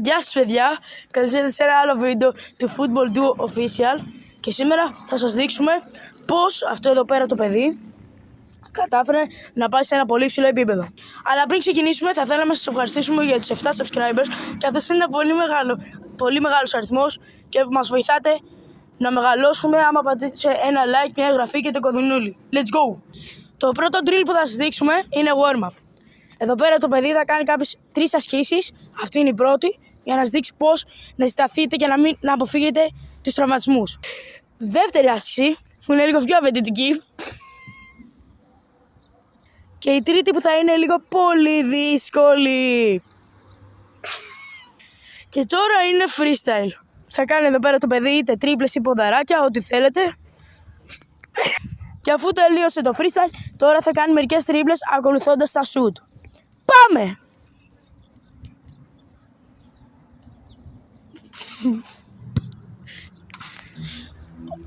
Γεια σας παιδιά, καλώς ήρθατε σε ένα άλλο βίντεο του Football Duo Official. Και σήμερα θα σας δείξουμε πως αυτό εδώ πέρα το παιδί κατάφερε να πάει σε ένα πολύ ψηλό επίπεδο. Αλλά πριν ξεκινήσουμε θα θέλαμε να σας ευχαριστήσουμε για τους 7 subscribers, καθώς είναι ένα πολύ μεγάλος αριθμός και μας βοηθάτε να μεγαλώσουμε άμα πατήσετε ένα like, μια εγγραφή και το κουδουνούλι. Let's go! Το πρώτο drill που θα σας δείξουμε είναι warm-up. Εδώ πέρα το παιδί θα κάνει κάποιες 3 ασκήσεις, αυτή είναι η πρώτη, για να σας δείξει πώς να συσταθείτε και να αποφύγετε τους τραυματισμούς. Δεύτερη άσκηση, που είναι λίγο πιο απαιτητική, και η τρίτη που θα είναι λίγο πολύ δύσκολη. Και τώρα είναι freestyle. Θα κάνει εδώ πέρα το παιδί είτε τρίπλες ή ποδαράκια, ό,τι θέλετε. Και αφού τελείωσε το freestyle, τώρα θα κάνει μερικές τρίπλες ακολουθώντας τα shoot. Πάμε!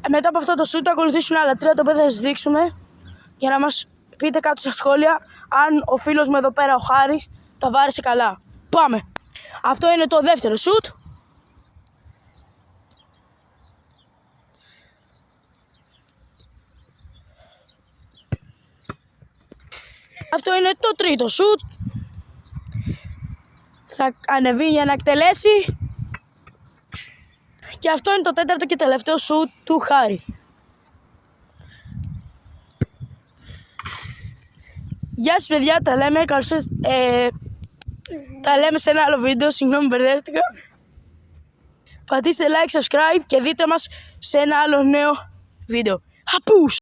Μετά από αυτό το shoot θα ακολουθήσουν άλλα 3 τα οποία θα σας δείξουμε για να μας πείτε κάτω στα σχόλια αν ο φίλος μου εδώ πέρα, ο Χάρης, τα βάρισε καλά. Πάμε! Αυτό είναι το δεύτερο shoot. Αυτό είναι το τρίτο shoot. Θα ανεβεί για να εκτελέσει. Και αυτό είναι το τέταρτο και τελευταίο shoot του Χάρη. Γεια σας παιδιά, τα λέμε, τα λέμε σε ένα άλλο βίντεο, συγγνώμη μπερδεύτηκα. Πατήστε like, subscribe και δείτε μας σε ένα άλλο νέο βίντεο. Απούς!